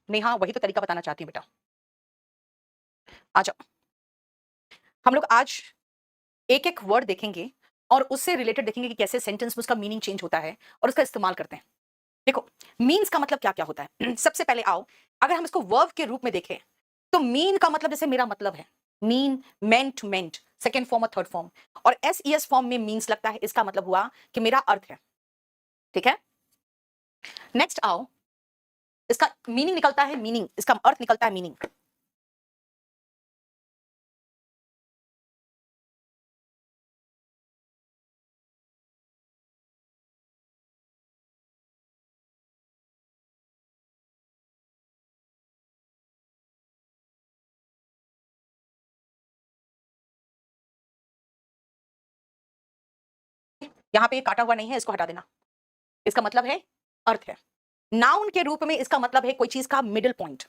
नेहा वही तो तरीका बताना चाहती हूँ बेटा। आ जाओ। हम लोग आज एक-एक वर्ड देखेंगे और उससे रिलेटेड देखेंगे कि कैसे सेंटेंस में उसका मीनिंग चेंज होता है और उसका इस्तेमाल करते हैं। देखो, मीन्स का मतलब क्या-क्या होता है? सबसे पहले आओ, अगर हम इसको वर्ब के रूप में देखें, तो मीन का मतलब जैसे मेरा मतलब है। मीन, मेंट, मेंट, सेकंड फॉर्म और थर्ड फॉर्म और एस-ई-एस फॉर्म में मीन्स लगता है, इसका मतलब हुआ कि मेरा अर्थ है। ठीक है? नेक्स्ट आओ, इसका मीनिंग निकलता है मीनिंग, इसका अर्थ निकलता है मीनिंग। यहाँ पे काटा हुआ नहीं है, इसको हटा देना। इसका मतलब है अर्थ है। नाउन के रूप में इसका मतलब है कोई चीज का मिडिल पॉइंट।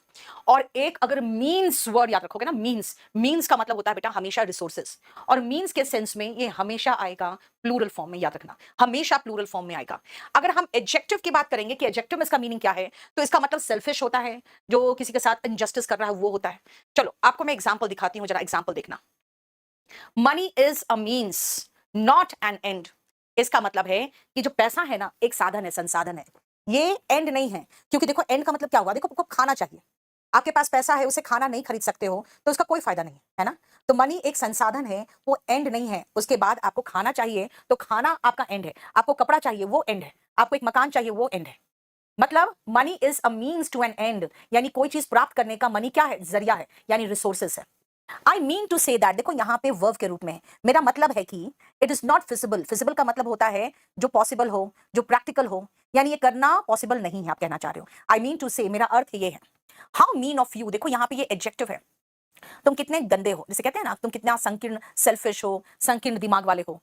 और एक अगर मीन्स वर्ड याद रखोगे ना, मीन्स, मीन्स का मतलब होता है बेटा हमेशा रिसोर्सेस। और मीन्स के सेंस में ये हमेशा आएगा प्लूरल फॉर्म में, याद रखना हमेशा प्लूरल फॉर्म में आएगा। अगर हम एडजेक्टिव की बात करेंगे कि एडजेक्टिव में इसका मीनिंग क्या है, तो इसका मतलब सेल्फिश होता है, जो किसी के साथ इनजस्टिस कर रहा है वो होता है। चलो आपको मैं एग्जाम्पल दिखाती हूँ, जरा एग्जाम्पल देखना। Money is a means not an and. इसका मतलब है कि जो पैसा है ना, एक साधन है, संसाधन है, ये एंड नहीं है। क्योंकि देखो एंड का मतलब क्या हुआ, देखो आपको खाना चाहिए, आपके पास पैसा है, उसे खाना नहीं खरीद सकते हो तो उसका कोई फायदा नहीं है ना। तो मनी एक संसाधन है, वो एंड नहीं है। उसके बाद आपको खाना चाहिए तो खाना आपका एंड है, आपको कपड़ा चाहिए वो एंड है, आपको एक मकान चाहिए वो एंड है। मतलब money is a means to an end, यानी कोई चीज प्राप्त करने का मनी क्या है, जरिया है, यानी रिसोर्सेस है। I mean to say that, देखो यहाँ पे वर्ब के रूप में मेरा मतलब है कि it is not feasible. Feasible का मतलब होता है जो पॉसिबल हो, जो प्रैक्टिकल हो, यानी ये करना पॉसिबल नहीं है, आप कहना चाह रहे हो। आई मीन टू से मेरा अर्थ ये है। हाउ मीन ऑफ यू, देखो यहाँ पे ये एडजेक्टिव है। तुम कितने गंदे हो, जैसे कहते हैं ना, तुम कितना संकीर्ण सेल्फिश हो, संकीर्ण दिमाग वाले हो।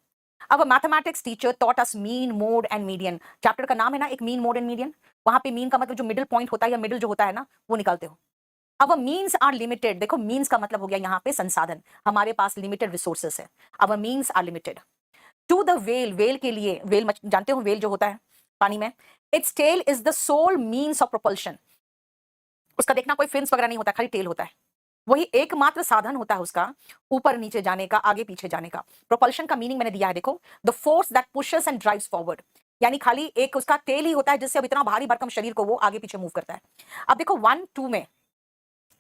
अब mathematics teacher taught us mean, mode and median. Chapter का नाम है ना एक, मीन, मोड एंड मीडियन। वहां पे मीन का मतलब जो मिडिल पॉइंट होता है या मिडिल जो होता है ना, वो निकालते हो। अब मीन्स आर लिमिटेड, देखो मीन्स का मतलब हो गया यहाँ पे संसाधन, हमारे पास लिमिटेड रिसोर्सेस है। अब means are limited. To the well, well के लिए, वेल जानते हो वेल जो होता है पानी में, its tail is the sole means of propulsion. उसका देखना कोई फिन्स वगैरह नहीं होता, खाली टेल होता है। वही एकमात्र साधन होता है उसका ऊपर नीचे जाने का, आगे पीछे जाने का। प्रोपल्शन का मीनिंग मैंने दिया है, देखो, the force that pushes and drives forward, यानी खाली एक उसका टेल ही होता है जिससे अब इतना भारी भरकम शरीर को वो आगे पीछे मूव करता है। अब देखो 1, 2 में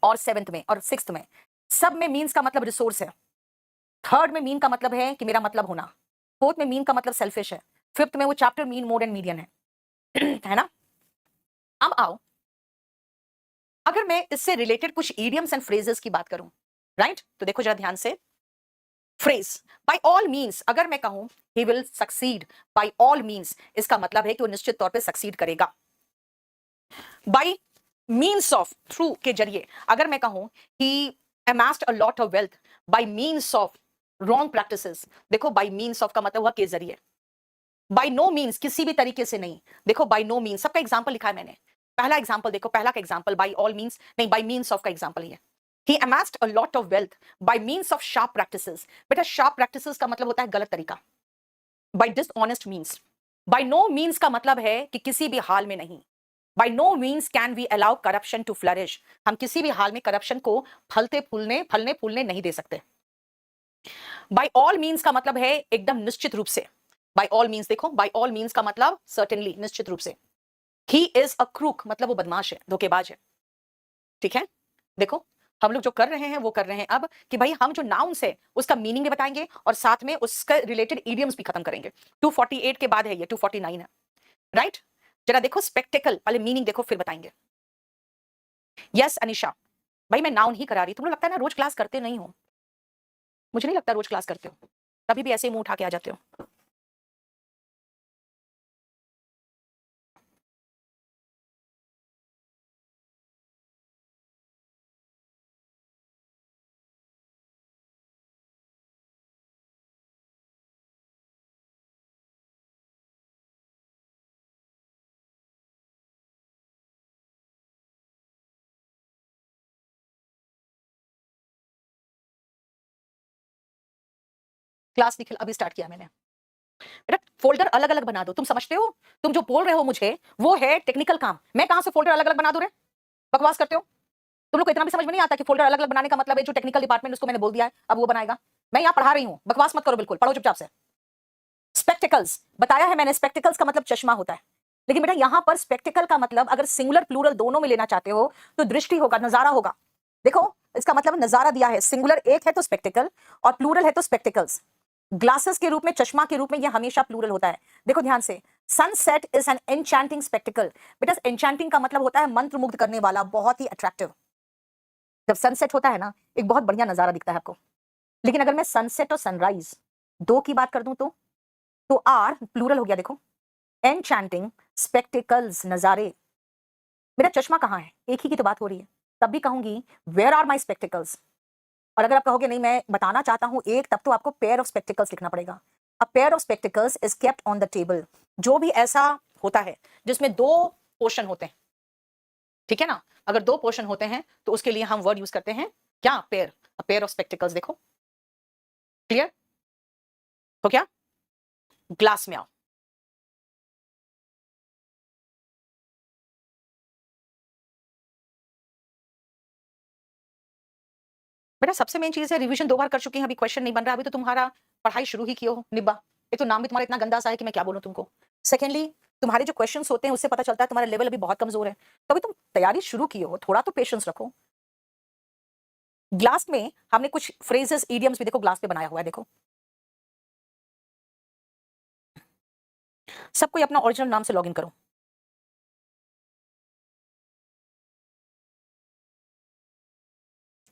और 7th में और 6th में सब में मीन्स का मतलब रिसोर्स है। थर्ड में मीन का मतलब है कि मेरा मतलब होना। फोर्थ में मीन का मतलब सेल्फिश है। फिफ्थ में वो chapter mean, mode and median है। है ना। अब आओ, अगर मैं इससे रिलेटेड कुछ इडियम्स एंड फ्रेजेस की बात करूं, राइट, तो देखो जरा ध्यान से। फ्रेज बाय ऑल मीन्स, अगर मैं कहूं he will succeed by all means, इसका मतलब है कि वो निश्चित तौर पे सक्सीड करेगा। बाय मीन्स ऑफ, थ्रू के जरिए, अगर मैं कहूं ही amassed a lot of wealth by means of wrong practices, देखो बाय मीन्स ऑफ का मतलब हुआ के जरिए। बाय नो मीन्स, किसी भी तरीके से नहीं। देखो बाय नो मीन्स, सबका एग्जांपल लिखा है मैंने। पहला एग्जांपल देखो, पहला का एग्जांपल बाय ऑल मीन्स नहीं, बाय मीन्स ऑफ का एग्जांपल ही है। He amassed a lot of wealth by means of sharp practices। बेटा sharp practices का मतलब होता है गलत तरीका। By dishonest means। By no means का मतलब है कि किसी भी हाल में नहीं। By no means can we allow corruption to flourish। हम किसी भी हाल में करप्शन को फलने फूलने नहीं दे सकते। By all means का मतलब है एकदम निश्चित रूप से। By all means देखो, by all means का मतलब certainly, निश्चित रूप से। He is a crook, मतलब वो बदमाश है, धोखेबाज है। ठीक है। देखो हम लोग जो कर रहे हैं वो कर रहे हैं अब कि भाई हम जो नाउन्स है उसका मीनिंग भी बताएंगे और साथ में उसका रिलेटेड इडियम्स भी खत्म करेंगे। 248 के बाद है ये, 249 है, राइट। जरा देखो स्पेक्टेकल, पहले मीनिंग देखो फिर बताएंगे। यस अनिशा, भाई मैं नाउन ही करा रही, तुम लोग लगता है ना रोज क्लास करते नहीं हो। मुझे नहीं लगता रोज क्लास करते हो, कभी भी ऐसे ही मुंह उठा के आ जाते हो। क्लास निखिल अभी स्टार्ट किया मैंने। बेटा फोल्डर अलग अलग बना दो, तुम समझते हो? तुम जो बोल रहे हो मुझे वो है टेक्निकल काम, मैं कहां से फोल्डर अलग अलग बना दूं रे? बकवास करते हो तुम लोग को। इतना भी समझ में नहीं आता कि फोल्डर अलग अलग बनाने का मतलब है जो टेक्निकल डिपार्टमेंट उसको मैंने बोल दिया है अब वो बनाएगा। मैं यहाँ पढ़ा रही हूँ, बकवास मत करो बिल्कुल, पढ़ो चुपचाप से। स्पेक्टिकल्स बताया है मैंने, स्पेक्टिकल्स का मतलब चश्मा होता है। लेकिन बेटा यहां पर स्पेक्टिकल का मतलब अगर सिंगुलर प्लूरल दोनों में लेना चाहते हो तो दृष्टि होगा, नजारा होगा। देखो इसका मतलब नजारा दिया है, सिंगुलर एक है तो स्पेक्टिकल और प्लूरल है तो स्पेक्टिकल्स। ग्लासेस के रूप में, चश्मा के रूप में, यह हमेशा प्लूरल होता है। देखो ध्यान से, सनसेट इज एन एन्चैंटिंग स्पेक्टिकल। बेटा एन्चैंटिंग का मतलब होता है मंत्रमुग्ध करने वाला, बहुत ही अट्रैक्टिव। जब सनसेट होता है ना, एक बहुत बढ़िया नजारा दिखता है आपको। लेकिन अगर मैं सनसेट और सनराइज दो की बात कर दूं तो आर प्लूरल हो गया। देखो एन्चैंटिंग स्पेक्टिकल्स, नजारे। मेरा चश्मा कहाँ है, एक ही की तो बात हो रही है। तब भी कहूंगी वेयर आर माई स्पेक्टिकल्स। और अगर आप कहोगे नहीं मैं बताना चाहता हूं एक, तब तो आपको पेयर ऑफ स्पेक्टिकल्स लिखना पड़ेगा। A pair of spectacles is kept on the table. जो भी ऐसा होता है जिसमें दो पोर्शन होते हैं, ठीक है ना, अगर दो पोर्शन होते हैं तो उसके लिए हम वर्ड यूज करते हैं क्या, pair. A pair of spectacles. देखो क्लियर हो क्या? ग्लास में आओ। बेटा सबसे मेन चीज है, रिवीजन 2 बार कर चुकी हैं, अभी क्वेश्चन नहीं बन रहा, अभी तो तुम्हारा पढ़ाई शुरू ही किए हो निब्बा। एक तो नाम भी तुम्हारा इतना गंदा सा है कि मैं क्या बोलूं तुमको। सेकेंडली तुम्हारे जो क्वेश्चंस होते हैं उससे पता चलता है तुम्हारा लेवल अभी बहुत कमजोर है। तो अभी तुम तैयारी शुरू किए हो, थोड़ा तो पेशेंस रखो। ग्लास में हमने कुछ फ्रेजेस, इडियम्स भी देखो ग्लास पे बनाया हुआ है। देखो सब कोई अपना ओरिजिनल नाम से लॉगिन करो।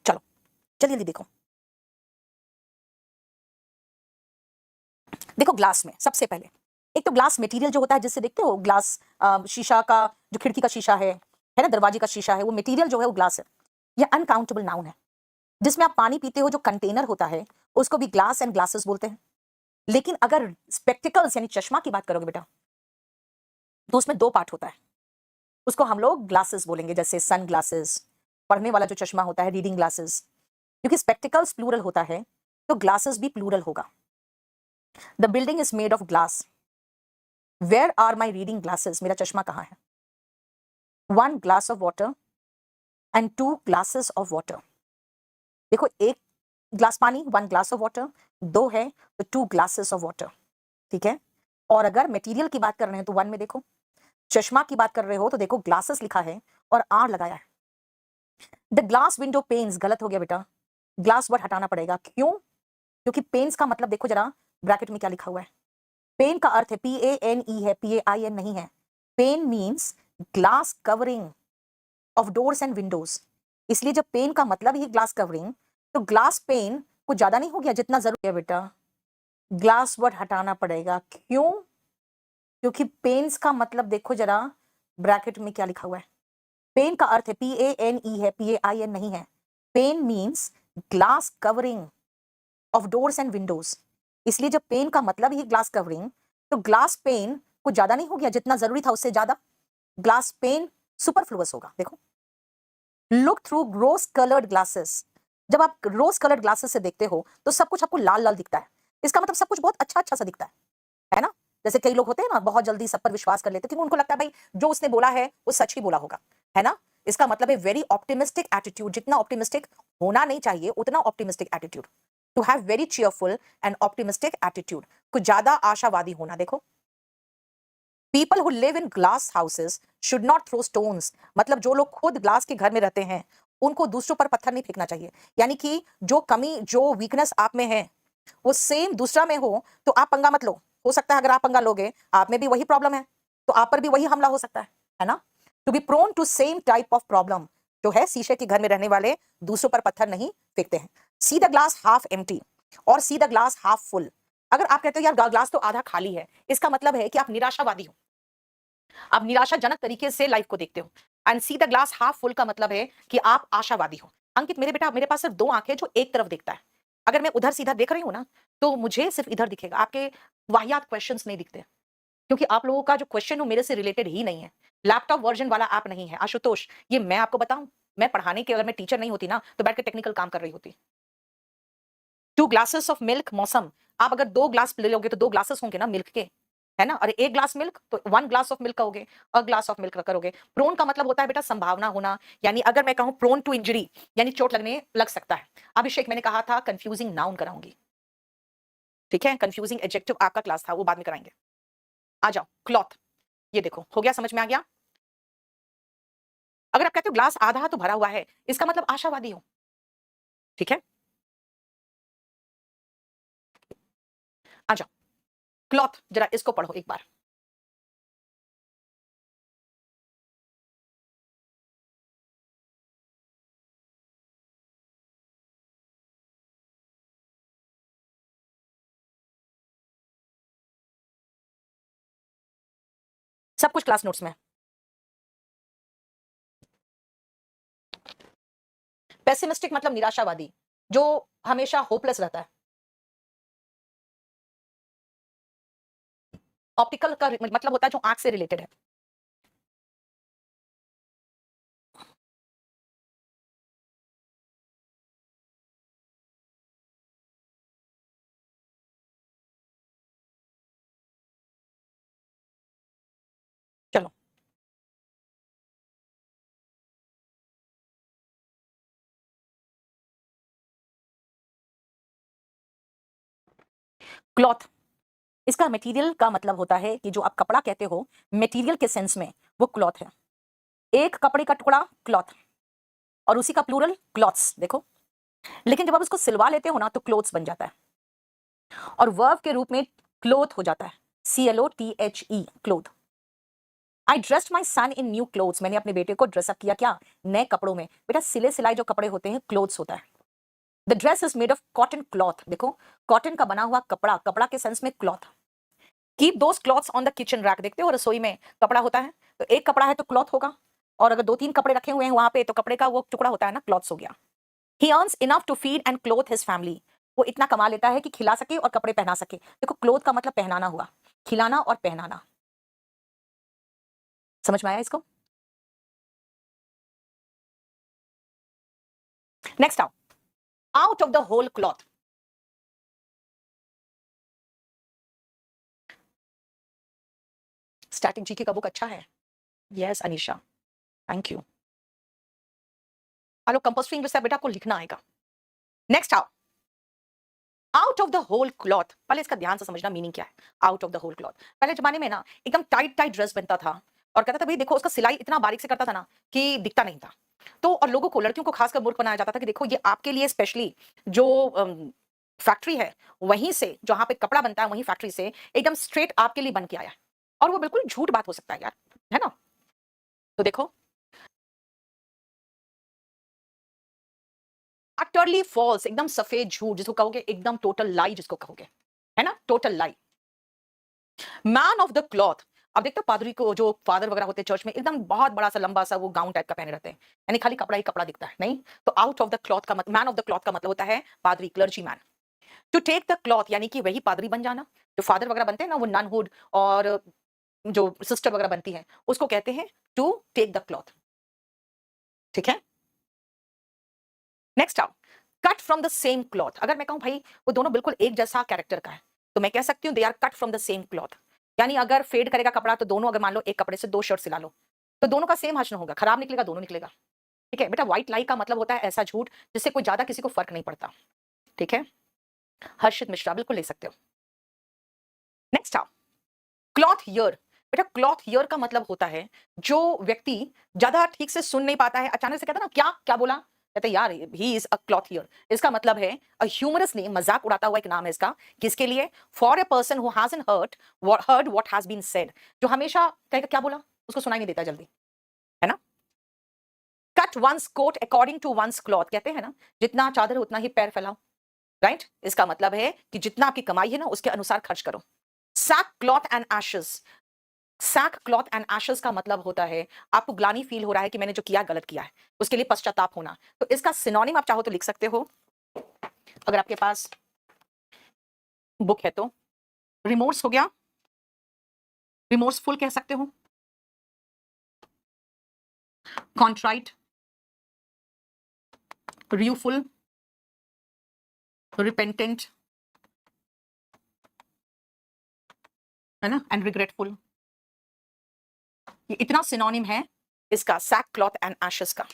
चलो जल्दी जल्दी देखो। देखो ग्लास में सबसे पहले एक तो ग्लास मटेरियल जो होता है, जिससे देखते हो ग्लास, शीशा का जो खिड़की का शीशा है ना, दरवाजे का शीशा है, वो मटेरियल जो है वो ग्लास है। ये अनकाउंटेबल नाउन है। जिसमें आप पानी पीते हो जो कंटेनर होता है उसको भी ग्लास एंड ग्लासेस बोलते हैं। लेकिन अगर स्पेक्टिकल्स यानी चश्मा की बात करोगे बेटा तो उसमें दो पार्ट होता है, उसको हम लोग ग्लासेस बोलेंगे, जैसे सन ग्लासेस, पढ़ने वाला जो चश्मा होता है रीडिंग ग्लासेस। क्योंकि स्पेक्टिकल्स प्लूरल होता है तो ग्लासेस भी प्लूरल होगा। The building is made of glass, where are my reading glasses, मेरा चश्मा कहाँ है। 1 glass of water and 2 glasses of water. देखो एक ग्लास पानी, 1 ग्लास ऑफ वाटर, दो है तो 2 ग्लासेस ऑफ वाटर, ठीक है। और अगर मटेरियल की बात कर रहे हैं तो 1 में देखो, चश्मा की बात कर रहे हो तो देखो ग्लासेस लिखा है और आर लगाया है। द ग्लास विंडो पेन्स गलत हो गया बेटा, ग्लास वर्ड हटाना पड़ेगा। क्यों? क्योंकि पेन्स का मतलब देखो जरा ब्रैकेट में क्या लिखा हुआ है। पेन का अर्थ है PANE है, PAIN नहीं है। Pane means glass covering of doors and windows. इसलिए जब पेन का मतलब ही ग्लास कवरिंग, तो ग्लास पेन कुछ ज्यादा नहीं हो गया जितना जरूरी है बेटा, ग्लास वर्ड हटाना पड़ेगा। क्यों? क्योंकि पेन्स का मतलब देखो जरा ब्रैकेट में क्या लिखा हुआ है। पेन का अर्थ है PANE है, PAIN नहीं है। Pane means glass covering of doors and windows. इसलिए जब पेन का मतलब ही ग्लास कवरिंग, तो ग्लास पेन कुछ ज्यादा नहीं हो गया जितना जरूरी था उससे ज्यादा, ग्लास पेन सुपरफ्लुअस होगा। देखो look through rose coloured glasses. जब आप रोज कलर्ड ग्लासेस से देखते हो तो सब कुछ आपको लाल लाल दिखता है। इसका मतलब सब कुछ बहुत अच्छा अच्छा सा दिखता है ना। जैसे कई लोग होते हैं ना बहुत जल्दी सब पर विश्वास कर लेते हैं क्योंकि उनको लगता है भाई जो उसने बोला है वो सच ही बोला होगा, है ना। इसका मतलब है वेरी ऑप्टिमिस्टिक एटीट्यूड। जितना ऑप्टिमिस्टिक होना नहीं चाहिए उतना optimistic attitude. To have very cheerful and optimistic attitude, कुछ ज्यादा आशावादी होना। देखो people who live in glass houses should not throw stones, मतलब जो लोग खुद ग्लास के घर में रहते हैं उनको दूसरों पर पत्थर नहीं फेंकना चाहिए। यानी कि जो कमी, जो वीकनेस आप में है वो सेम दूसरा में हो तो आप पंगा मत लो। हो सकता है अगर आप पंगा लोगे आप में भी वही प्रॉब्लम है तो आप पर भी वही हमला हो सकता है ना। To be prone to same type of problem, जो है शीशे के घर में रहने वाले दूसरों पर पत्थर नहीं फेंकते हैं। See the glass half empty और see the glass half full. अगर आप कहते हो यार ग्लास तो आधा खाली है, इसका मतलब है कि आप निराशावादी हो, आप निराशाजनक तरीके से लाइफ को देखते हो। And C the glass half full का मतलब है कि आप आशावादी हो। अंकित मेरे बेटा, मेरे पास सिर्फ 2 आंखें जो एक तरफ देखता है। अगर मैं उधर सीधा देख रही हूं ना तो मुझे सिर्फ इधर दिखेगा, आपके वाहियात क्वेश्चंस नहीं दिखते क्योंकि आप लोगों का जो क्वेश्चन हो मेरे से रिलेटेड ही नहीं है। लैपटॉप वर्जन वाला ऐप नहीं है आशुतोष। ये मैं आपको बताऊं, मैं पढ़ाने की, अगर मैं टीचर नहीं होती ना तो बैठ के टेक्निकल काम कर रही होती। 2 ग्लासेस ऑफ मिल्क, मौसम। आप अगर 2 ग्लास ले लोगे तो 2 ग्लासेस होंगे ना मिल्क के, है ना। और एक ग्लास मिल्क तो 1 ग्लास ऑफ मिल्क कहोगे, अ ग्लास ऑफ मिल्क करोगे। प्रोन का मतलब होता है बेटा संभावना होना, यानी अगर मैं कहूं प्रोन टू इंजरी यानी चोट लगने लग सकता है। अभिषेक मैंने कहा था कंफ्यूजिंग नाउन कराऊंगी, ठीक है, कंफ्यूजिंग एडजेक्टिव आपका क्लास था वो बाद में कराएंगे। आ जाओ क्लॉथ, ये देखो हो गया, समझ में आ गया। अगर आप कहते हो ग्लास आधा तो भरा हुआ है, इसका मतलब आशावादी हो, ठीक है। आ जाओ क्लॉथ, जरा इसको पढ़ो एक बार। सब कुछ क्लास नोट्स में। पेसिमिस्टिक मतलब निराशावादी, जो हमेशा होपलेस रहता है। ऑप्टिकल का मतलब होता है जो आंख से रिलेटेड है। चलो क्लॉथ, इसका मटेरियल का मतलब होता है कि जो आप कपड़ा कहते हो मटेरियल के सेंस में वो क्लॉथ है। एक कपड़े का टुकड़ा क्लॉथ, और उसी का प्लूरल क्लॉथ्स, देखो। लेकिन जब आप उसको सिलवा लेते हो ना तो क्लोथ्स बन जाता है, और वर्ब के रूप में क्लोथ हो जाता है, CLOTHE, क्लोथ। आई ड्रेस्ड माई सन इन न्यू क्लोथ्स, मैंने अपने बेटे को ड्रेसअप किया क्या, नए कपड़ों में। बेटा सिले सिलाई जो कपड़े होते हैं क्लोथ्स होता है। The dress is made of cotton cloth, देखो कॉटन का बना हुआ कपड़ा, कपड़ा के सेंस में cloth. Keep those clothes on the kitchen rack, देखते हो रसोई में कपड़ा होता है, तो एक कपड़ा है तो क्लॉथ होगा, और अगर 2-3 कपड़े रखे हुए हैं वहां पे तो कपड़े का वो टुकड़ा होता है ना, क्लॉथ्स हो गया। He earns enough to feed and clothe his family, वो इतना कमा लेता है कि खिला सके और कपड़े पहना सके। देखो क्लोथ का मतलब पहनाना हुआ, खिलाना और पहनाना। समझ में आया इसको। नेक्स्ट आओ, out of the whole cloth. Static GK का बुक अच्छा है। Yes Anisha, thank you. Hello composting English से बेटा आपको लिखना आएगा। नेक्स्ट आओ, out of the whole cloth, पहले इसका ध्यान से समझना मीनिंग क्या है। Out of the whole cloth, पहले जमाने में ना एकदम टाइट टाइट ड्रेस बनता था, और कहता था भाई देखो उसका सिलाई इतना बारीक से करता था ना कि दिखता नहीं था। तो और लोगों को, लड़कियों को खासकर मूर्ख बनाया जाता था कि देखो ये आपके लिए स्पेशली जो फैक्ट्री है वहीं से, जहां पे कपड़ा बनता है वहीं फैक्ट्री से एकदम स्ट्रेट आपके लिए बन के आया है। और वो बिल्कुल झूठ बात हो सकता है यार, है ना। तो देखो अटरली फॉल्स, एकदम सफेद झूठ जिसको कहोगे, एकदम टोटल लाई जिसको कहोगे, है ना, total lie. Man of the cloth, अब देखते हो पादरी को, जो फादर वगैरह होते हैं चर्च में, एकदम बहुत बड़ा सा लंबा सा वो गाउन टाइप का पहने रहते हैं, यानी खाली कपड़ा ही कपड़ा दिखता है नहीं। तो आउट ऑफ द क्लॉथ का मतलब, मैन ऑफ द क्लॉथ का मतलब होता है पादरी, clergy man. To take the cloth यानी कि वही पादरी बन जाना, जो फादर वगैरह बनते हैं ना, वो ननहुड और जो सिस्टर वगैरह बनती है उसको कहते हैं टू टेक द क्लॉथ, ठीक है। नेक्स्ट आओ, cut from the same cloth, अगर मैं कहूं भाई वो दोनों बिल्कुल एक जैसा कैरेक्टर का है तो मैं कह सकती हूँ they are cut from the same cloth. यानी अगर फेड करेगा कपड़ा तो दोनों, अगर मान लो एक कपड़े से 2 शर्ट सिला लो तो दोनों का सेम हर्ष होगा, खराब निकलेगा दोनों निकलेगा, ठीक है बेटा। व्हाइट लाई का मतलब होता है ऐसा झूठ जिससे कोई ज्यादा किसी को फर्क नहीं पड़ता, ठीक है। हर्षित मिश्रा बिल्कुल ले सकते हो। नेक्स्ट आओ, क्लॉथ ईयर, बेटा क्लॉथ ईयर का मतलब होता है जो व्यक्ति ज्यादा ठीक से सुन नहीं पाता है, अचानक से कहता है ना क्या क्या बोला, कहते हैं यार he is a cloth year. इसका मतलब है अ ह्यूमरस नेम, मजाक उड़ाता हुआ एक नाम है इसका, किसके लिए, for a person who hasn't heard what has been said, जो हमेशा कहेगा क्या बोला, उसको सुनाई नहीं देता जल्दी, है ना। Cut one's coat according to one's cloth, कहते हैं ना जितना चादर है उतना ही पैर फैलाओ, राइट। इसका मतलब है कि जितना आपकी कमाई है ना उसके अनुसार खर्च करो। Sackcloth and ashes, sackcloth and ashes का मतलब होता है आपको ग्लानी फील हो रहा है कि मैंने जो किया गलत किया है, उसके लिए पश्चाताप होना। तो इसका सिनोनिम आप चाहो तो लिख सकते हो, अगर आपके पास बुक है तो। रिमोर्स हो गया, रिमोर्सफुल कह सकते हो, कॉन्ट्राइट, रूफुल, रिपेंटेंट, है ना, एंड रिग्रेटफुल। ये इतना सिनोनिम है इसका सैक क्लॉथ एंड एशेस का।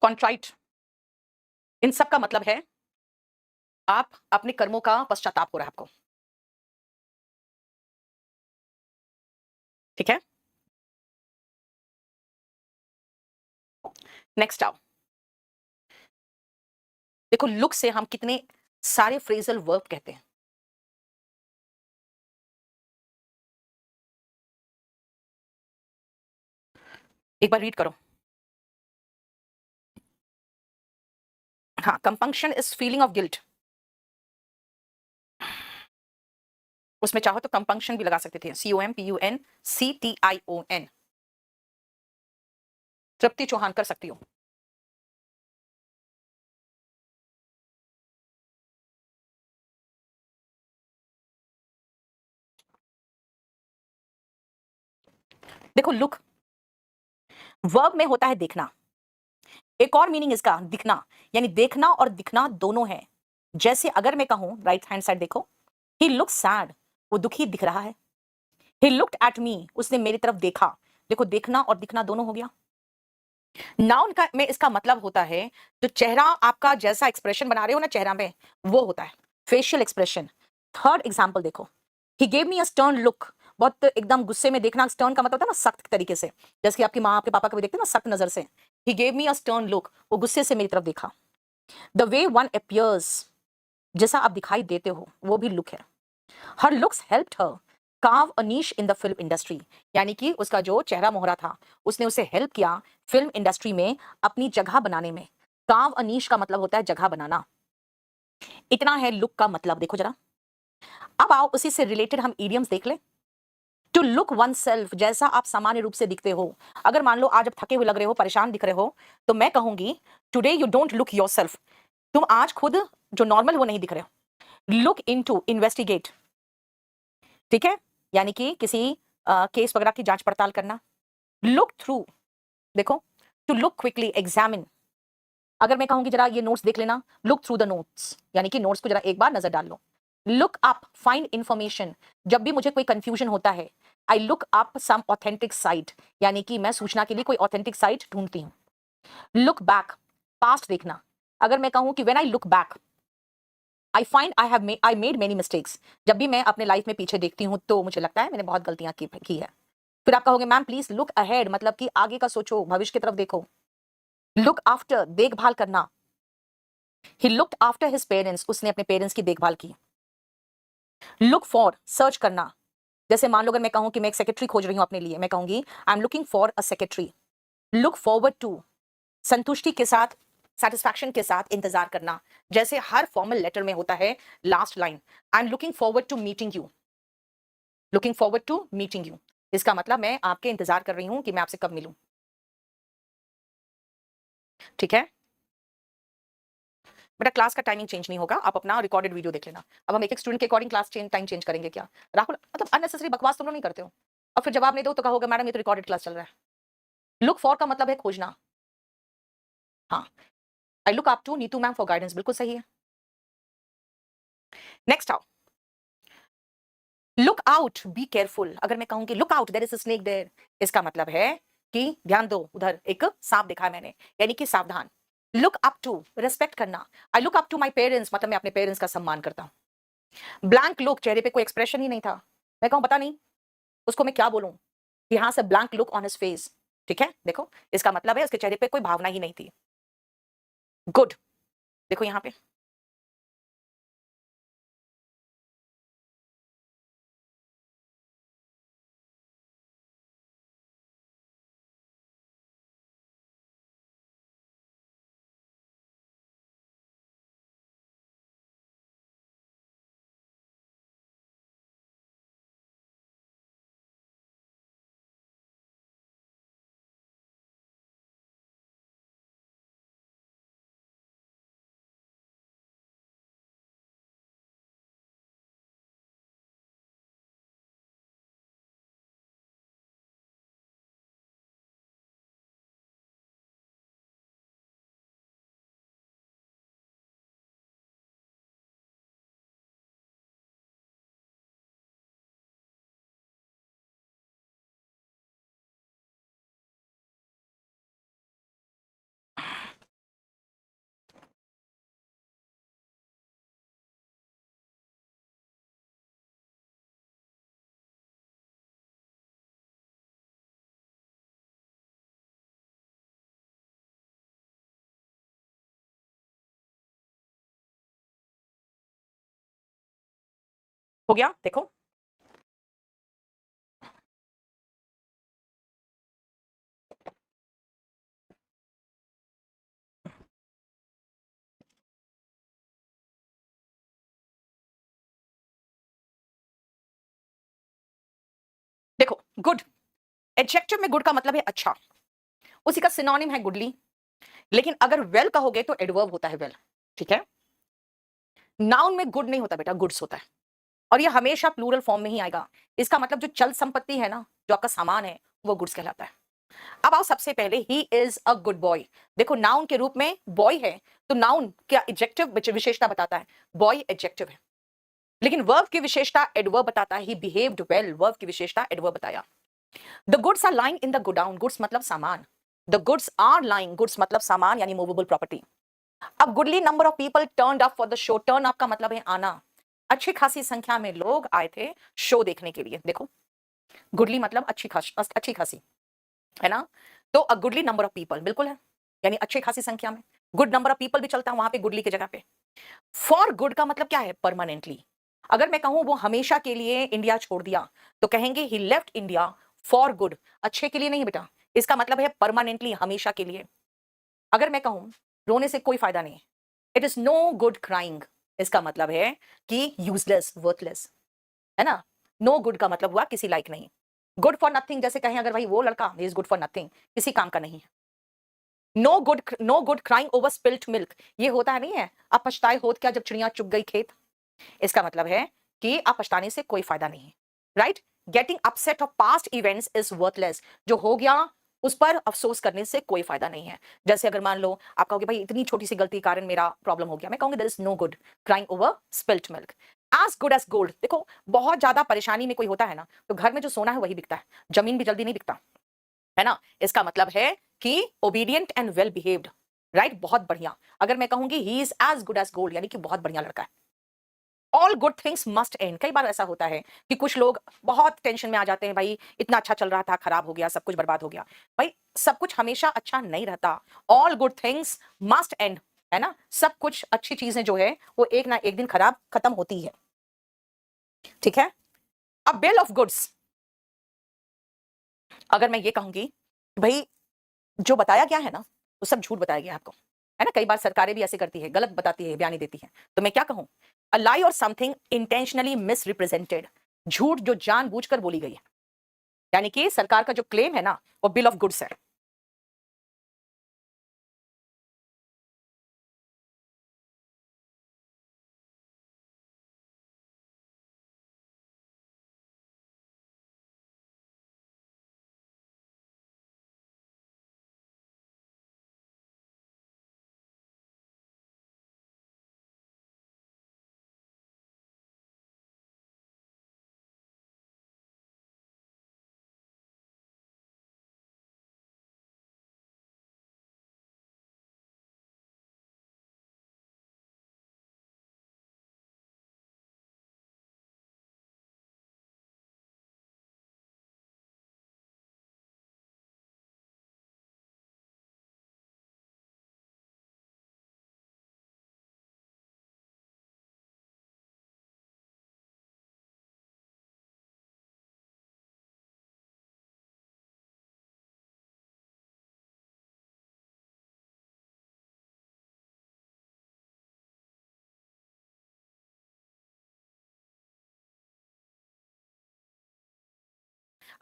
कॉन्ट्राइट, इन सब का मतलब है आप अपने कर्मों का पश्चाताप हो रहा है आपको। ठीक है, नेक्स्ट आओ। देखो लुक से हम कितने सारे फ्रेजल वर्ब कहते हैं। एक बार रीड करो। हाँ, compunction is feeling of guilt. उसमें चाहो तो कंपंक्शन भी लगा सकते थे, COMPUNCTION। तृप्ति चौहान कर सकती हो। देखो लुक वर्ब में होता है देखना, एक और मीनिंग इसका दिखना, यानी देखना और दिखना दोनों है। जैसे अगर मैं कहूं राइट हैंड साइड देखो, ही लुक्स सैड, वो दुखी दिख रहा है। ही लुक्ड एट मी, उसने मेरी तरफ देखा। देखो देखना और दिखना दोनों हो गया। नाउन का में इसका मतलब होता है जो चेहरा आपका जैसा एक्सप्रेशन बना रहे हो ना चेहरा में, वो होता है फेशियल एक्सप्रेशन। थर्ड एग्जांपल देखो, he gave me a stern look, बहुत एकदम गुस्से में देखना। स्टर्न का मतलब होता है ना सख्त तरीके से, जैसे कि आपकी माँ आपके पापा कभी देखते हैं ना सख्त नजर से। He gave me a stern look, वो गुस्से से मेरी तरफ देखा। द वे वन अपियर्स, जैसा आप दिखाई देते हो वो भी लुक है। Her looks helped her carve a niche in the film industry, यानी कि उसका जो चेहरा मोहरा था उसने उसे हेल्प किया फिल्म इंडस्ट्री में अपनी जगह बनाने में। कार्व अ नीश का मतलब होता है जगह बनाना। इतना है लुक का मतलब। देखो जरा, अब आओ उसी से रिलेटेड हम इडियम्स देख लें। टू लुक वन सेल्फ, जैसा आप सामान्य रूप से दिखते हो। अगर मान लो आज आप थके हुए लग रहे हो, परेशान दिख रहे हो, तो मैं कहूंगी today you don't look your self, तुम आज खुद जो नॉर्मल वो नहीं दिख रहे हो। लुक इन टू इन्वेस्टिगेट, ठीक है, यानी कि किसी केस वगैरह की जांच पड़ताल करना। लुक थ्रू, देखो, टू लुक क्विकली एग्जामिन। अगर मैं कहूंगी जरा ये नोट्स देख लेना, लुक थ्रू द नोट्स, यानी कि नोट्स को जरा एक बार नजर डाल लो। लुक अप, फाइंड इंफॉर्मेशन, जब भी मुझे कोई कंफ्यूजन होता है I look up some authentic site, यानी कि मैं सूचना के लिए कोई ऑथेंटिक साइट ढूंढती हूँ। लुक बैक, पास्ट देखना। अगर मैं कहूं कि when I look back I find I made many mistakes, जब भी मैं अपने लाइफ में पीछे देखती हूँ तो मुझे लगता है मैंने बहुत गलतियां की है। फिर आप कहोगे मैम प्लीज लुक अहेड, मतलब कि आगे का सोचो, भविष्य की तरफ देखो। लुक आफ्टर, देखभाल करना। He looked after his parents, उसने अपने पेरेंट्स की देखभाल की। लुक फॉर, सर्च करना। जैसे मान लो अगर मैं कहूं कि मैं एक सेक्रेटरी खोज रही हूं अपने लिए, मैं कहूंगी I am looking for a secretary. Look forward to, संतुष्टि के साथ, सेटिस्फैक्शन के साथ इंतजार करना। जैसे हर फॉर्मल लेटर में होता है last line, I am looking forward to meeting you, looking forward to meeting you, इसका मतलब मैं आपके इंतजार कर रही हूं कि मैं आपसे कब मिलूं। ठीक है बेटा, क्लास का टाइमिंग चेंज नहीं होगा, आप अपना रिकॉर्डेड वीडियो देख लेना। अब हम एक एक स्टूडेंट के अकॉर्डिंग क्लास टाइम चेंज करेंगे क्या? राहुल, मतलब अननेसेसरी बकवास तुम लोग नहीं करते हो, और फिर जवाब नहीं दो तो कहोगे मैडम ये तो रिकॉर्डेड क्लास चल रहा है। लुक फॉर का मतलब है खोजना। हाँ, I look up to Neetu ma'am for guidance, बिल्कुल सही है। नेक्स्ट आओ, लुक आउट, बी केयरफुल। अगर मैं कहूंगी look out there is a snake there, इसका मतलब है कि ध्यान दो, उधर एक सांप देखा है मैंने, यानी कि सावधान। लुक अप टू, रिस्पेक्ट करना। I look up to my parents, मतलब मैं अपने पेरेंट्स का सम्मान करता हूं। ब्लैंक लुक, चेहरे पे कोई एक्सप्रेशन ही नहीं था, मैं कहूं पता नहीं उसको मैं क्या बोलूं, यहां से blank look on his face. ठीक है, देखो इसका मतलब है उसके चेहरे पे कोई भावना ही नहीं थी। गुड, देखो यहां पे हो गया, देखो देखो, गुड एडजेक्टिव में गुड का मतलब है अच्छा, उसी का सिनोनिम है गुडली। लेकिन अगर वेल कहोगे तो एडवर्ब होता है वेल, ठीक है। नाउन में गुड नहीं होता बेटा, गुड्स होता है, और ये हमेशा प्लूरल फॉर्म में ही आएगा। इसका मतलब जो चल संपत्ति है ना, जो आपका सामान है, वो गुड्स कहलाता है। अब आओ सबसे पहले, he is a good boy. देखो नाउन के रूप में बॉय है, तो नाउन क्या एडजेक्टिव विशेषता बताता है, बॉय एडजेक्टिव है। लेकिन वर्ब की विशेषता एडवर्ब बताता है, ही बिहेव्ड वेल, वर्ब की विशेषता एडवर्ब बताया। The goods are lying in the godown, goods मतलब सामान, the goods are lying, goods मतलब सामान यानी मूवेबल प्रॉपर्टी। अब goodly number of people turned up for the show, turn up का मतलब है आना, अच्छी खासी संख्या में लोग आए थे शो देखने के लिए। देखो गुडली मतलब अच्छी खासी, है ना। तो अ गुडली नंबर ऑफ पीपल बिल्कुल है, यानी अच्छी खासी संख्या में। गुड नंबर ऑफ पीपल भी चलता है वहां पे गुडली की जगह पे। फॉर गुड का मतलब क्या है, परमानेंटली। अगर मैं कहूं वो हमेशा के लिए इंडिया छोड़ दिया, तो कहेंगे ही लेफ्ट इंडिया फॉर गुड, अच्छे के लिए नहीं बेटा, इसका मतलब है परमानेंटली, हमेशा के लिए। अगर मैं कहूं रोने से कोई फायदा नहीं, it is no good crying, इसका मतलब है कि यूजलेस, वर्थलेस, है ना। नो गुड का मतलब हुआ किसी लायक नहीं। गुड फॉर नथिंग जैसे कहें अगर भाई वो लड़का इज गुड फॉर नथिंग, किसी काम का नहीं है। No good crying over spilt milk, ये होता है नहीं है, अब पछताए होत क्या जब चिड़िया चुग गई खेत, इसका मतलब है कि आप पछताने से कोई फायदा नहीं है, right. Getting upset of past events is worthless, जो हो गया उस पर अफसोस करने से कोई फायदा नहीं है। जैसे अगर मान लो आप कहोगे भाई इतनी छोटी सी गलती के कारण मेरा प्रॉब्लम हो गया, मैं कहूंगी there is no good crying over spilt milk. As good as gold, देखो बहुत ज्यादा परेशानी में कोई होता है ना, तो घर में जो सोना है वही बिकता है, जमीन भी जल्दी नहीं बिकता, है ना। इसका मतलब है कि obedient and well behaved, right, बहुत बढ़िया। अगर मैं कहूंगी he is as good as gold, यानी कि बहुत बढ़िया लड़का है। All good things must end, कई बार ऐसा होता है कि कुछ लोग बहुत टेंशन में आ जाते हैं, भाई इतना अच्छा चल रहा था खराब हो गया, सब कुछ बर्बाद हो गया। भाई सब कुछ हमेशा अच्छा नहीं रहता, all good things must and, है ना। सब कुछ अच्छी चीजें जो है वो एक ना एक दिन खराब खत्म होती है, ठीक है। अब बिल ऑफ गुड्स, अगर मैं ये कहूंगी भाई जो बताया गया है ना वो सब झूठ बताया गया आपको, है ना। कई बार सरकारें भी ऐसे करती है, गलत बताती है, बयानी देती है, तो मैं क्या कहूं, अ लाई और समथिंग इंटेंशनली मिसरिप्रेजेंटेड, झूठ जो जानबूझकर बोली गई है, यानी कि सरकार का जो क्लेम है ना वो बिल ऑफ गुड्स है।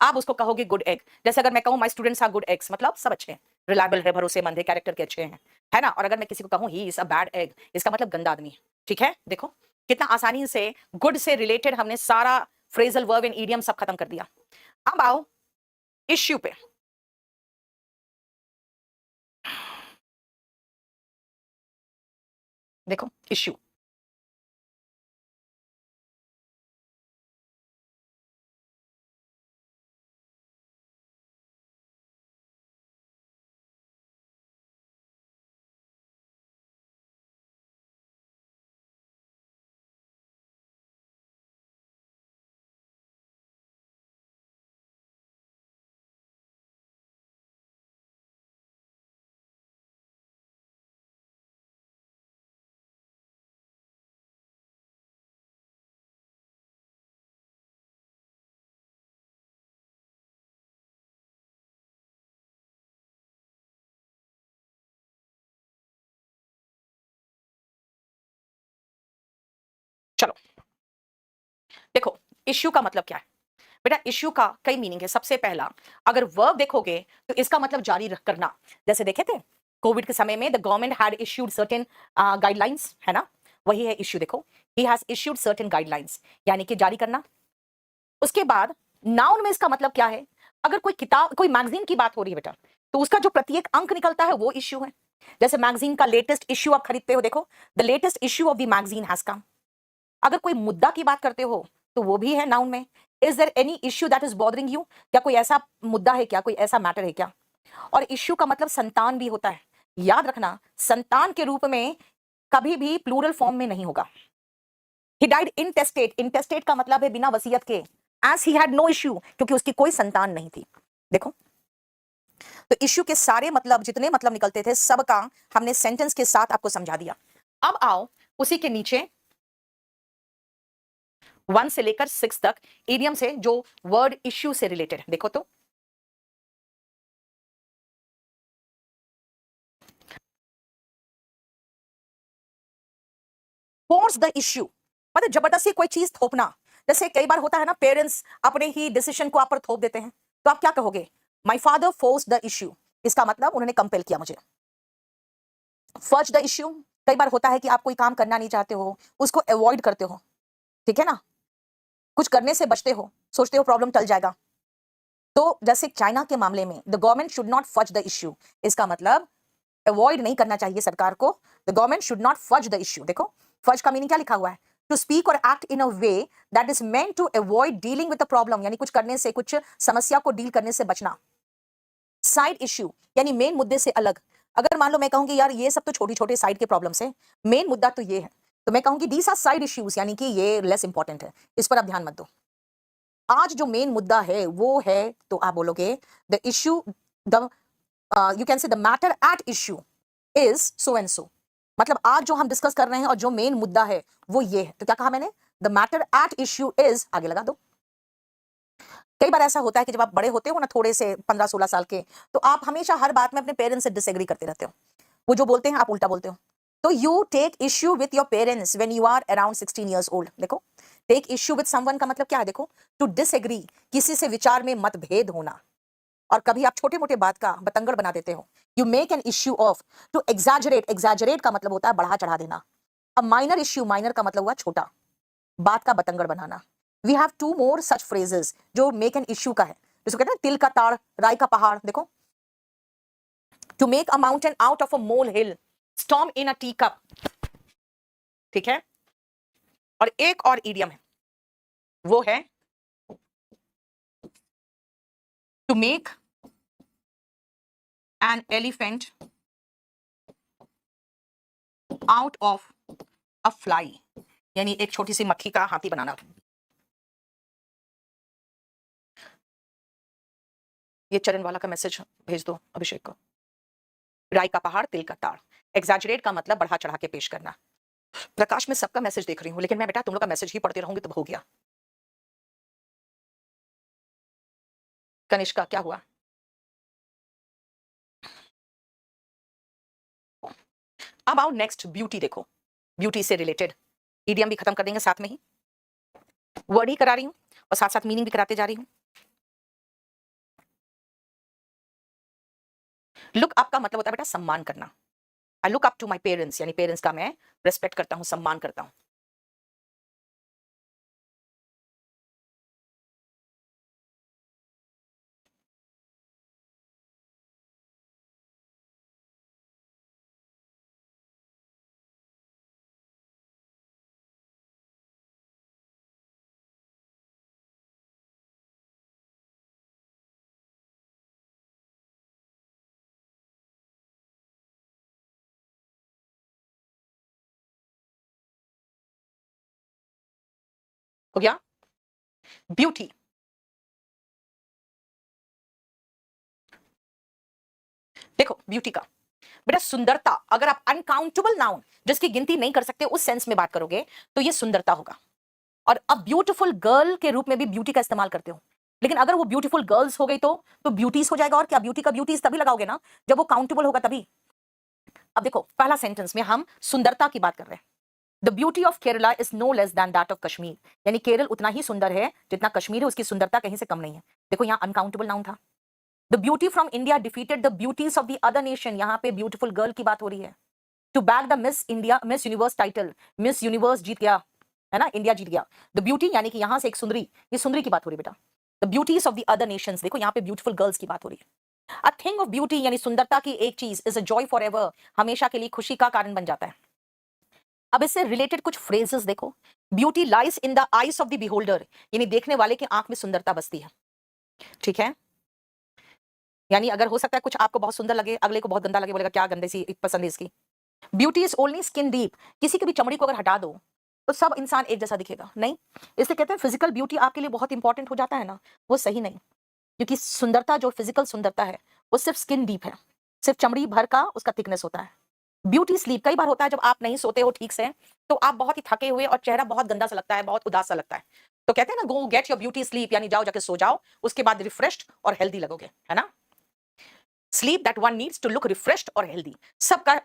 आप उसको कहोगे गुड एग, जैसे अगर मैं कहूं my students are good eggs, मतलब सब अच्छे हैं, रिलायबल है, भरोसेमंद है, कैरेक्टर के अच्छे हैं, है ना। और अगर मैं किसी को कहूं he is a bad egg, इसका मतलब गंदा आदमी है, ठीक है। देखो कितना आसानी से गुड से रिलेटेड हमने सारा फ्रेजल वर्ब एंड इडियम सब खत्म कर दिया। अब आओ इश्यू पे, देखो इश्यू, इश्यू का मतलब क्या है बेटा? इश्यू का कई मीनिंग है। सबसे पहला, अगर वर्ब देखोगे तो इसका मतलब जारी करना। जैसे देखे थे कोविड के समय में the government had issued certain guidelines, है ना, वही है इश्यू। देखो he has issued certain guidelines, यानी कि जारी करना। उसके बाद नाउन में इसका मतलब क्या है? अगर कोई किताब, कोई मैगजीन की बात हो रही है बेटा, तो उसका जो प्रत्येक अंक निकलता है वो इश्यू है। जैसे मैगजीन का लेटेस्ट इश्यू आप खरीदते हो, देखो the latest issue of the magazine has come. अगर कोई मुद्दा की बात करते हो तो वो भी है नाउन में। Is there any issue that is bothering you? क्या कोई ऐसा मुद्दा है क्या, कोई ऐसा मैटर है क्या? और इश्यू का मतलब संतान भी होता है। याद रखना, संतान के रूप में कभी भी प्लूरल फॉर्म में नहीं होगा। ही डाइड इंटेस्टेट, इंटेस्टेट का मतलब है बिना वसीयत के। As he had no issue, क्योंकि उसकी कोई संतान नहीं थी। देखो तो इश्यू के सारे मतलब, जितने मतलब निकलते थे, सबका हमने सेंटेंस के साथ आपको समझा दिया। अब आओ उसी के नीचे 1 से लेकर 6 तक इडियम से जो वर्ड इश्यू से रिलेटेड है, देखो तो फोर्स द इश्यू, मतलब जबरदस्ती कोई चीज थोपना। जैसे कई बार होता है ना, पेरेंट्स अपने ही डिसीजन को आप पर थोप देते हैं, तो आप क्या कहोगे? My father force the issue, इसका मतलब उन्होंने कंपेल किया मुझे। फर्ज द इश्यू, कई बार होता है कि आप कोई काम करना नहीं चाहते हो, उसको अवॉइड करते हो, ठीक है ना, कुछ करने से बचते हो, सोचते हो प्रॉब्लम टल जाएगा। तो जैसे चाइना के मामले में the government should not fudge the issue, इसका मतलब अवॉइड नहीं करना चाहिए सरकार को। The government should not fudge the issue. देखो फज का मीनिंग क्या लिखा हुआ है? टू स्पीक और act in a way that is meant to avoid dealing with the problem, यानी कुछ करने से, कुछ समस्या को डील करने से बचना। साइड इश्यू यानी मेन मुद्दे से अलग। अगर मान लो मैं कहूंगी यार ये सब तो छोटी छोटे साइड के प्रॉब्लम्स है, मेन मुद्दा तो ये है, तो मैं कहूंगी दीस आर साइड इश्यूज, यानी कि ये लेस इंपॉर्टेंट है, इस पर आप ध्यान मत दो। आज जो मेन मुद्दा है वो है, तो आप बोलोगे the issue, the you can say the matter at issue is so and so. मतलब आज जो हम डिस्कस कर रहे हैं और जो मेन मुद्दा है वो ये है, तो क्या कहा मैंने? The matter at issue is, आगे लगा दो। कई बार ऐसा होता है कि जब आप बड़े होते हो ना, थोड़े से 15-16 साल के, तो आप हमेशा हर बात में अपने पेरेंट्स से डिसएग्री करते रहते हो। वो जो बोलते हैं आप उल्टा बोलते हो। तो you take issue with your parents when you are around 16 years old. देखो टेक इश्यू विथ समवन का मतलब क्या है? देखो टू डिसएग्री, किसी से विचार में मतभेद होना। और कभी आप छोटे मोटे बात का बतंगड़ बना देते हो। You make an issue of, to exaggerate, exaggerate का मतलब होता है बढ़ा चढ़ा देना। अब माइनर इश्यू, माइनर का मतलब हुआ छोटा, बात का बतंगड़ बनाना। We have 2 more such phrases जो मेक एन इश्यू का है, जिसको कहते हैं तिल का ताड़, राई का पहाड़। देखो to make a mountain out of a molehill, storm in a teacup, ठीक है। और एक और इडियम है, वो है to make an elephant out of a fly, यानी एक छोटी सी मक्खी का हाथी बनाना। ये चरण वाला का मैसेज भेज दो अभिषेक को। राई का पहाड़, तिल का ताड़, एग्जैजरेट का मतलब बढ़ा चढ़ा के पेश करना। प्रकाश में सबका मैसेज देख रही हूं, लेकिन मैं बेटा तुम लोग का मैसेज ही पढ़ती रहूंगी तो हो गया। कनिष्का क्या हुआ? अब आओ नेक्स्ट ब्यूटी देखो, ब्यूटी से रिलेटेड इडियम भी खत्म कर देंगे साथ में ही, वर्ड ही करा रही हूं और साथ साथ मीनिंग भी कराते जा रही हूं। लुक अप का मतलब होता है बेटा सम्मान करना। I look up to my parents, यानी पेरेंट्स का मैं रेस्पेक्ट करता हूं, सम्मान करता हूं। हो गया ब्यूटी। देखो ब्यूटी का बेटा सुंदरता, अगर आप अनकाउंटेबल नाउन जिसकी गिनती नहीं कर सकते उस सेंस में बात करोगे तो ये सुंदरता होगा। और अब ब्यूटीफुल गर्ल के रूप में भी ब्यूटी का इस्तेमाल करते हो, लेकिन अगर वो ब्यूटीफुल गर्ल्स हो गई तो ब्यूटीज हो जाएगा। और क्या, ब्यूटी का ब्यूटीज तभी लगाओगे ना जब वो काउंटेबल होगा तभी। अब देखो पहला सेंटेंस में हम सुंदरता की बात कर रहे हैं, the beauty of Kerala is no less than that of Kashmir, यानी केरल उतना ही सुंदर है जितना कश्मीर है, उसकी सुंदरता कहीं से कम नहीं है। देखो यहाँ अनकाउंटेबल नाउन था। The beauty from India defeated the beauties of the other nation, यहाँ पे ब्यूटीफुल गर्ल की बात हो रही है। To bag the Miss India, Miss Universe title, Miss Universe जीत गया, है ना, इंडिया जीत गया। द ब्यूटी यानी कि यहां से एक सुंदरी, ये सुंदरी की बात हो रही है बेटा। The beauties of the other nations, देखो यहाँ पे ब्यूटीफुल गर्ल्स की बात हो रही है। अ थिंग ऑफ ब्यूटी यानी सुंदरता की एक चीज, is a joy for ever, हमेशा के लिए खुशी का कारण बन जाता है। अब इससे रिलेटेड कुछ फ्रेजेस देखो। Beauty lies in the eyes of the beholder, यानी देखने वाले की आंख में सुंदरता बसती है। ठीक है, यानी अगर हो सकता है कुछ आपको बहुत सुंदर लगे, अगले को बहुत गंदा लगे, बोलेगा क्या गंदे सी पसंद है इसकी। Beauty is only skin deep, किसी की भी चमड़ी को अगर हटा दो तो सब इंसान एक जैसा दिखेगा, नहीं। इसलिए कहते हैं फिजिकल ब्यूटी आपके लिए बहुत इंपॉर्टेंट हो जाता है ना, वो सही नहीं। क्योंकि सुंदरता, जो फिजिकल सुंदरता है, वो सिर्फ स्किन डीप है, सिर्फ चमड़ी भर का उसका थिकनेस होता है। ब्यूटी स्लीप, कई बार होता है जब आप नहीं सोते हो ठीक से तो आप बहुत ही थके हुए और चेहरा बहुत गंदा सा लगता है, बहुत उदास सा लगता है, तो कहते हैं ना गो गेट योर ब्यूटी स्लीप, यानी जाओ जाके सो जाओ, उसके बाद रिफ्रेश्ड और हेल्दी लगोगे, है ना। Sleep that one needs to look refreshed और हेल्दी, सबका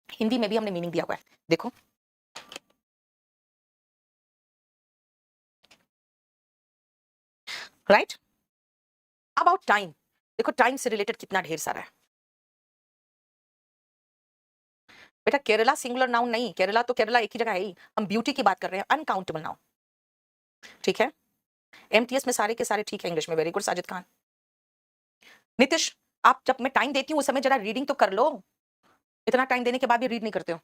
हिंदी में भी हमने मीनिंग दिया हुआ है, देखो। राइट, अबाउट टाइम, देखो टाइम से रिलेटेड कितना ढेर सारा है बेटा। केरला सिंगुलर नाउन नहीं, केरला तो केरला एक ही जगह है ही, हम ब्यूटी की बात कर रहे हैं, अनकाउंटेबल नाउन। ठीक है, एमटीएस में सारे के सारे ठीक है इंग्लिश में, वेरी गुड साजिद खान। नितिश, आप जब मैं टाइम देती हूँ उस समय जरा रीडिंग तो कर लो, इतना टाइम देने के बाद भी रीड नहीं करते हो।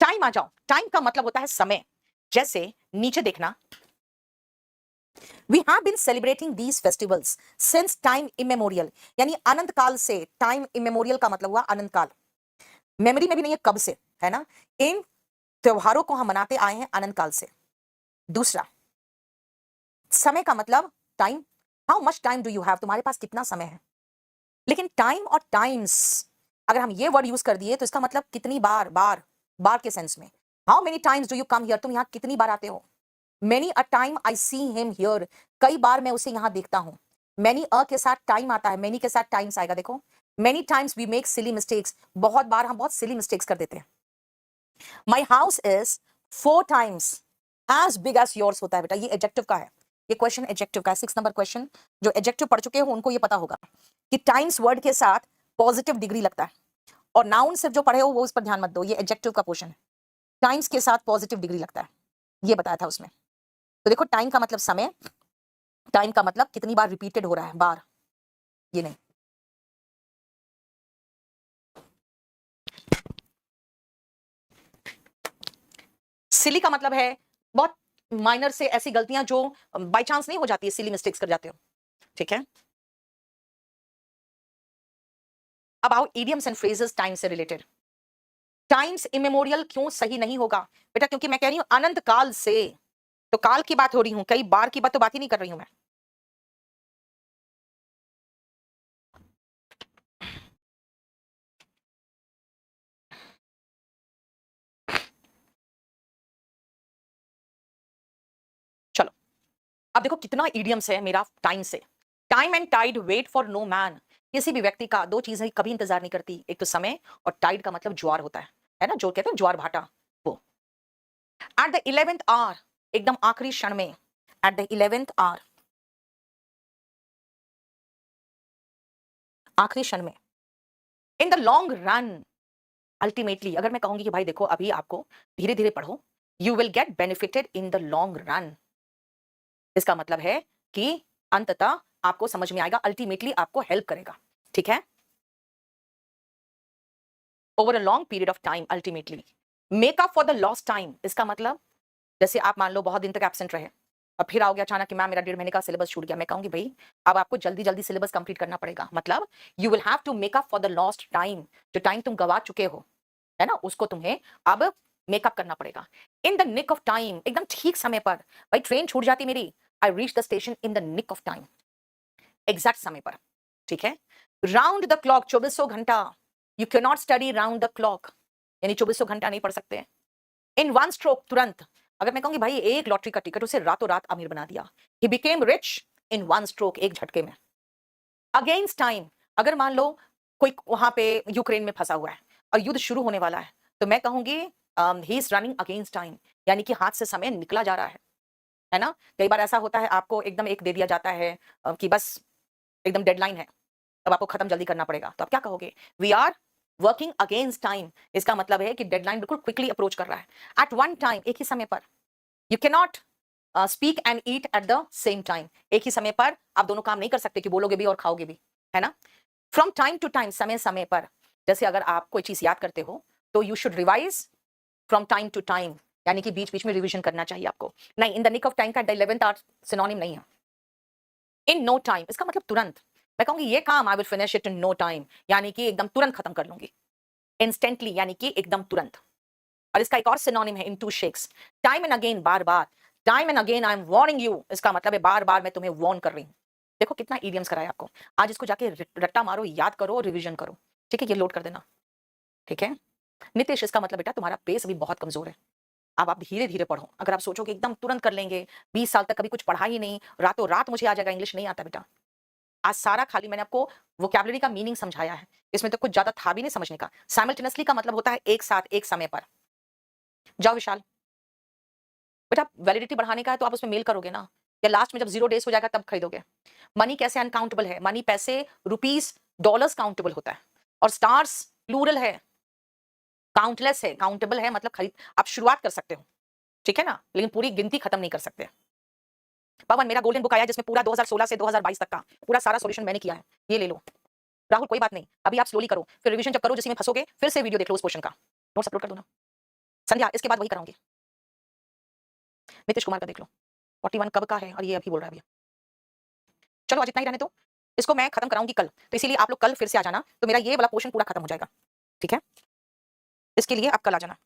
टाइम आ जाओ, टाइम का मतलब होता है समय। जैसे नीचे देखना, we have been celebrating these festivals since time immemorial, यानी अनंत काल से। टाइम इमेमोरियल का मतलब हुआ अनंत काल, मेमोरी में भी नहीं है कब से, है ना। इन त्योहारों को हम मनाते आए हैं अनंत काल से। दूसरा, समय का मतलब time, how much time do you have, तुम्हारे पास कितना समय है। लेकिन टाइम और टाइम्स, अगर हम ये वर्ड यूज कर दिए तो इसका मतलब कितनी बार, बार बार के सेंस में। How many times do you come here, तुम यहाँ कितनी बार आते हो। Many a time I see him here, कई बार मैं उसे यहाँ देखता हूँ। मेनी अ के साथ टाइम आता है, मेनी के साथ टाइम्स आएगा, देखो। Many times we make silly mistakes, बहुत बार हम बहुत सिली मिस्टेक्स कर देते हैं। My house is 4 times as big as yours होता है बेटा, ये एडजेक्टिव का है, ये क्वेश्चन एडजेक्टिव का है। 6 नंबर क्वेश्चन, जो एडजेक्टिव पढ़ चुके हो उनको ये पता होगा कि टाइम्स वर्ड के साथ पॉजिटिव डिग्री लगता है, और नाउन सिर्फ जो पढ़े हो वो उस पर ध्यान मत दो, ये एडजेक्टिव का पोर्शन है। टाइम्स के साथ पॉजिटिव डिग्री लगता है, ये बताया था उसमें। तो देखो टाइम का मतलब समय, टाइम का मतलब कितनी बार रिपीटेड हो रहा है, बार, ये नहीं। सिली का मतलब है बहुत माइनर से ऐसी गलतियां जो बाय चांस नहीं हो जाती है, सिली मिस्टेक्स कर जाते हो। ठीक है, about idioms and phrases time से रिलेटेड। टाइम्स इमेमोरियल क्यों सही नहीं होगा बेटा, क्योंकि मैं कह रही हूं अनंत काल से, तो काल की बात हो रही हूं, कई बार की बात तो बात ही नहीं कर रही हूं मैं। चलो अब देखो कितना इडियम्स है मेरा टाइम से। Time and tide wait for no man, किसी भी व्यक्ति का दो चीजें कभी इंतजार नहीं करती, एक तो समय, और टाइड का मतलब ज्वार होता है ना, जो कहते हैं ज्वार भाटा, वो। एट द 11th आवर, एकदम आखिरी क्षण में, एट द 11th आवर, आखिरी क्षण में। In the long run, ultimately, अगर मैं कहूंगी कि भाई देखो अभी आपको धीरे धीरे पढ़ो, you will get benefited in the long run, इसका मतलब है कि अंततः आपको समझ में आएगा, अल्टीमेटली आपको हेल्प करेगा। ठीक है, over a long period of time, ultimately make up for the lost time, इसका मतलब जैसे आप मान लो बहुत दिन तक एब्सेंट रहे और फिर आओगे अचानक कि मैम मेरा 1.5 महीने का सिलेबस छूट गया। मैं कहूंगी भाई अब आपको जल्दी जल्दी सिलेबस कंप्लीट करना पड़ेगा। मतलब you will have to make up for the lost time. जो टाइम तुम गवा चुके हो, है ना, उसको तुम्हें अब मेकअप करना पड़ेगा। In the nick of time, एकदम ठीक समय पर। भाई ट्रेन छूट जाती मेरी, I reach the station in the nick of time, exact समय पर। ठीक है, राउंड द क्लॉक, 2400 घंटा। You can not study round the clock, यानी 2400 घंटा नहीं पढ़ सकते। इन वन स्ट्रोक, तुरंत। अगर मैं कहूंगी भाई एक लॉटरी का टिकट उसे रातों रात अमीर बना दिया, he became rich in one stroke, एक झटके में। अगेंस्ट टाइम, अगर मान लो कोई वहां पे यूक्रेन में फंसा हुआ है और युद्ध शुरू होने वाला है, तो मैं कहूंगी he is running against time, यानी कि हाथ से समय निकला जा रहा है ना। कई बार ऐसा होता है आपको एकदम एक दे दिया जाता है कि बस एकदम डेडलाइन है, अब आपको खत्म जल्दी करना पड़ेगा, तो आप क्या कहोगे? We are working against time. इसका मतलब है कि डेडलाइन बिल्कुल क्विकली अप्रोच कर रहा है। एट वन टाइम, एक ही समय पर। You can not speak and eat at the same time. एक ही समय पर आप दोनों काम नहीं कर सकते कि बोलोगे भी और खाओगे भी, है ना। फ्रॉम टाइम टू टाइम, समय समय पर। जैसे अगर आप कोई चीज याद करते हो तो you should revise from time to time, यानी कि बीच बीच में रिवीजन करना चाहिए आपको। नहीं, in the nick of time का 11th आवर सिनोनिम नहीं है। इन नो टाइम, इसका मतलब तुरंत। मैं कहूंगी ये काम I will finish it in no time, यानी कि एकदम तुरंत खत्म कर लूंगी। इंस्टेंटली, यानी कि एकदम तुरंत। और इसका एक और सिनोनिम है in two shakes, time and again, बार बार। Time and again I am warning you, इसका मतलब है बार बार मैं तुम्हें वार्न कर रही हूं। देखो कितना इडियम्स कराया आपको। आज इसको जाके रट्टा मारो, याद करो, रिवीजन करो। ठीक है, ये लोड कर देना। ठीक है नितेश, इसका मतलब बेटा तुम्हारा बेस अभी बहुत कमजोर है। अब आप धीरे धीरे पढ़ो। अगर आप सोचोगे एकदम तुरंत कर लेंगे, 20 साल तक कभी कुछ पढ़ा ही नहीं, रातों रात मुझे आ जाएगा, इंग्लिश नहीं आता बेटा। आज सारा खाली मैंने आपको वोकैबुलरी का मीनिंग समझाया है, इसमें तो कुछ ज्यादा था भी नहीं समझने का। साइमल्टेनियसली का मतलब होता है एक साथ, एक समय पर। जाओ विशाल, बेटा वैलिडिटी बढ़ाने का है तो आप उसमें मेल करोगे ना, या लास्ट में जब 0 डेज हो जाएगा तब खरीदोगे। मनी कैसे अनकाउंटेबल है? मनी, पैसे, रुपीस, डॉलर्स काउंटेबल होता है, और स्टार्स प्लूरल है, काउंटलेस है। काउंटेबल है मतलब खरीद, आप शुरुआत कर सकते हो, ठीक है ना, लेकिन पूरी गिनती खत्म नहीं कर सकते। पवन, मेरा गोल्डन बुक आया जिसमें पूरा 2016 से 2022 तक का पूरा सारा सॉल्यूशन मैंने किया है, ये ले लो। राहुल कोई बात नहीं, अभी आप स्लोली करो, फिर रिवीजन जब करो जिसमें फंसोगे फिर से वीडियो देख लो उस क्वेश्चन का, नोट्स अपलोड कर दो ना। संध्या, इसके बाद वही कराऊंगी। नीतीश कुमार का देख लो, 41 कब का है और ये अभी बोल रहा है अभी। चलो आज इतना ही रहने दो, इसको मैं खत्म कराऊंगी कल, तो इसीलिए आप लोग कल फिर से आ जाना, तो मेरा ये वाला पोर्शन पूरा खत्म हो जाएगा। ठीक है, इसके लिए आप कल आ जाना।